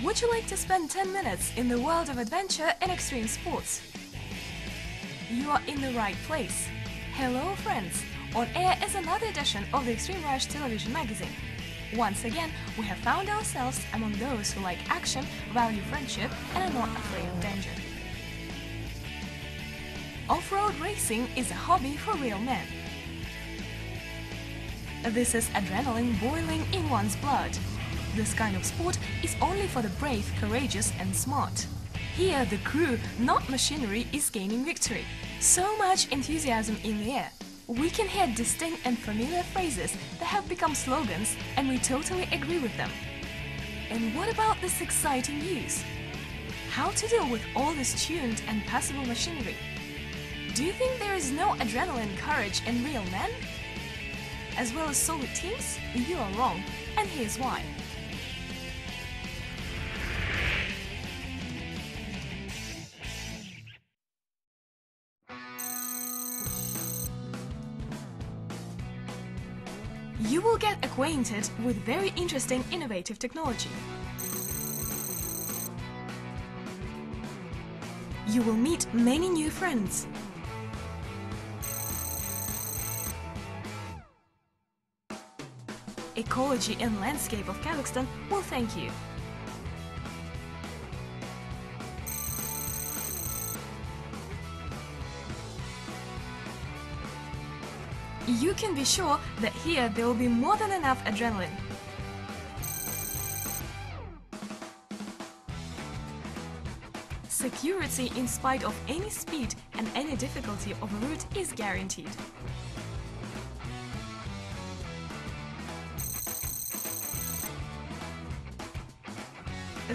Would you like to spend 10 minutes in the world of adventure and extreme sports? You are in the right place. Hello friends! On air is another edition of the Extreme Rush television magazine. Once again, we have found ourselves among those who like action, value friendship, and are not afraid of danger. Off-road racing is a hobby for real men. This is adrenaline boiling in one's blood. This kind of sport is only for the brave, courageous and smart. Here the crew, not machinery, is gaining victory. So much enthusiasm in the air. We can hear distinct and familiar phrases that have become slogans, and we totally agree with them. And what about this exciting news? How to deal with all this tuned and passable machinery? Do you think there is no adrenaline, courage and real men? As well as solid teams? You are wrong, and here's why. You will get acquainted with very interesting, innovative technology. You will meet many new friends. Ecology and landscape of Kazakhstan will thank you. You can be sure that here there will be more than enough adrenaline. Security in spite of any speed and any difficulty of a route is guaranteed.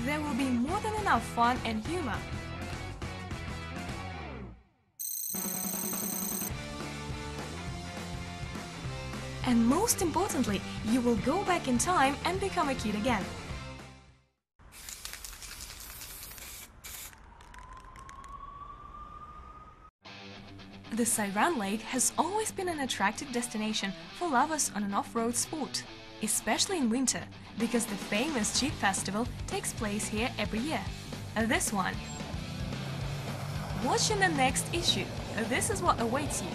There will be more than enough fun and humor. And most importantly, you will go back in time and become a kid again. The Sayran Lake has always been an attractive destination for lovers on an off-road sport, especially in winter, because the famous Jeep festival takes place here every year. This one. Watch in the next issue. This is what awaits you.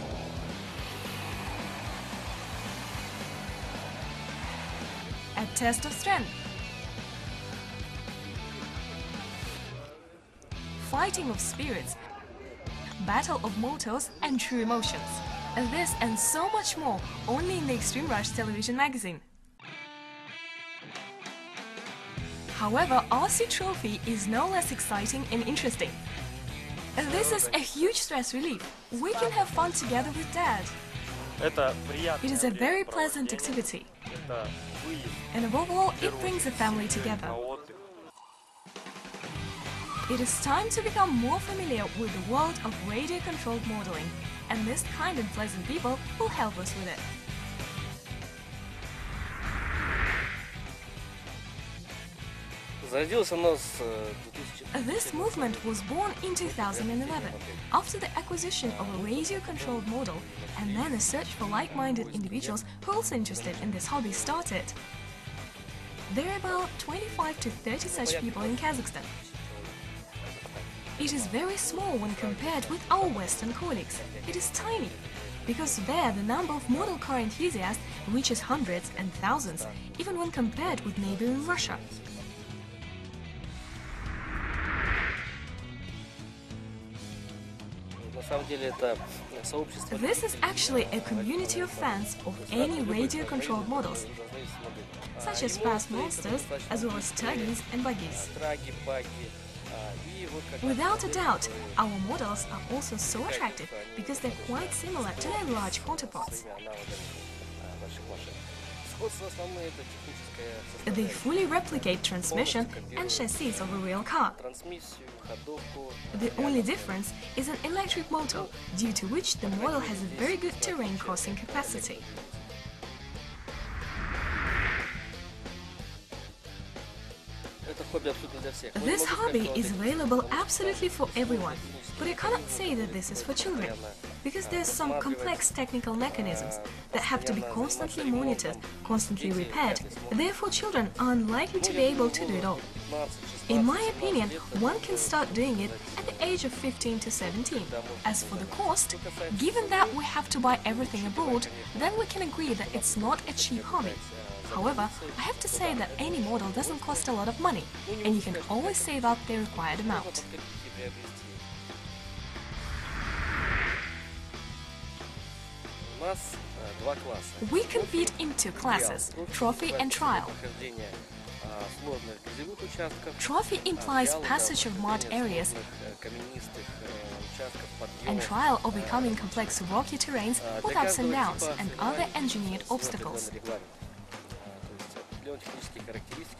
A test of strength. Fighting of spirits. Battle of motors and true emotions. This and so much more only in the Extreme Rush television magazine. However, RC Trophy is no less exciting and interesting. This is a huge stress relief. We can have fun together with Dad. It is a very pleasant activity. And above all, it brings the family together. It is time to become more familiar with the world of radio-controlled modeling, and this kind and pleasant people will help us with it. This movement was born in 2011, after the acquisition of a radio-controlled model, and then a search for like-minded individuals who are also interested in this hobby started. There are about 25 to 30 such people in Kazakhstan. It is very small when compared with our Western colleagues. It is tiny, because there the number of model car enthusiasts reaches hundreds and thousands, even when compared with neighboring Russia. This is actually a community of fans of any radio-controlled models, such as fast monsters, as well as tuggies and buggies. Without a doubt, our models are also so attractive because they're quite similar to their large counterparts. They fully replicate transmission and chassis of a real car. The only difference is an electric motor, due to which the model has a very good terrain crossing capacity. This hobby is available absolutely for everyone, but I cannot say that this is for children, because there's some complex technical mechanisms that have to be constantly monitored, constantly repaired, therefore children are unlikely to be able to do it all. In my opinion, one can start doing it at the age of 15 to 17. As for the cost, given that we have to buy everything abroad, then we can agree that it's not a cheap hobby. However, I have to say that any model doesn't cost a lot of money, and you can always save up the required amount. We compete in two classes, trophy and trial. Trophy implies passage of mud areas and trial of becoming complex rocky terrains with ups and downs and other engineered obstacles.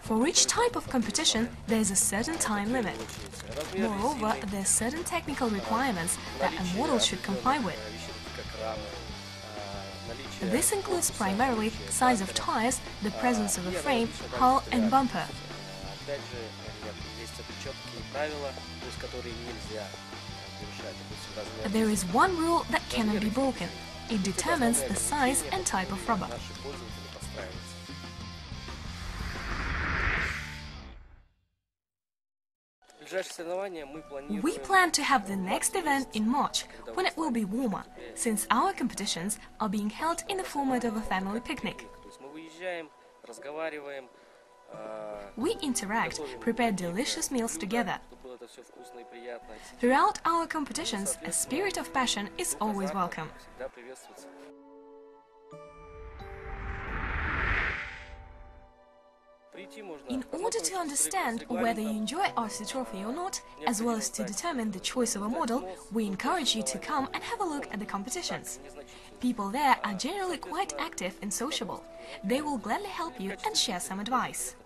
For each type of competition, there is a certain time limit. Moreover, there are certain technical requirements that a model should comply with. This includes primarily size of tires, the presence of a frame, hull and bumper. There is one rule that cannot be broken. It determines the size and type of rubber. We plan to have the next event in March, when it will be warmer, since our competitions are being held in the format of a family picnic. We interact, prepare delicious meals together. Throughout our competitions, a spirit of passion is always welcome. In order to understand whether you enjoy RC Trophy or not, as well as to determine the choice of a model, we encourage you to come and have a look at the competitions. People there are generally quite active and sociable. They will gladly help you and share some advice.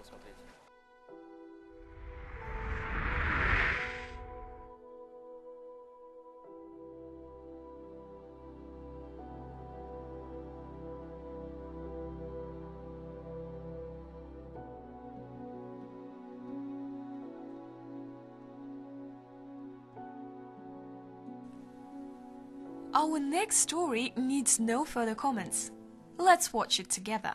Our next story needs no further comments. Let's watch it together.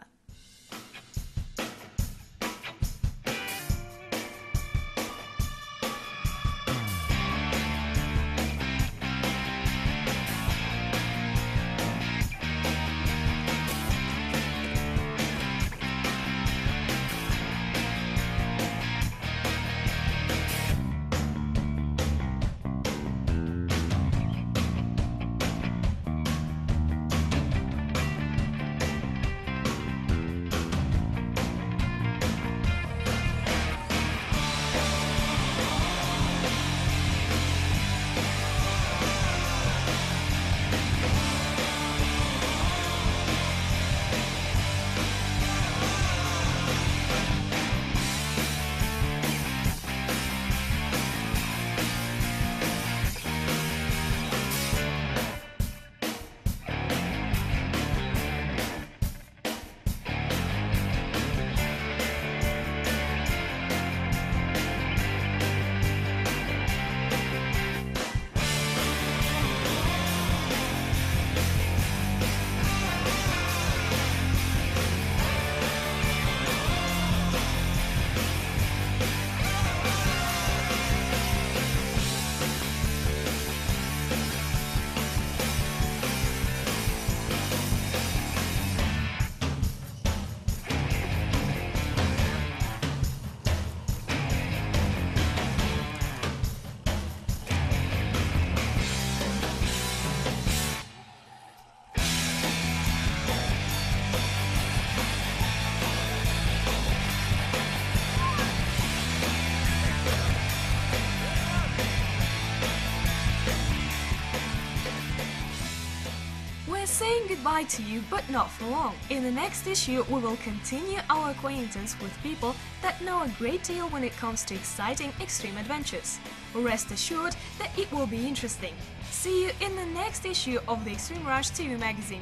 Saying goodbye to you, but not for long. In the next issue, we will continue our acquaintance with people that know a great deal when it comes to exciting extreme adventures. Rest assured that it will be interesting. See you in the next issue of the Extreme Rush TV magazine.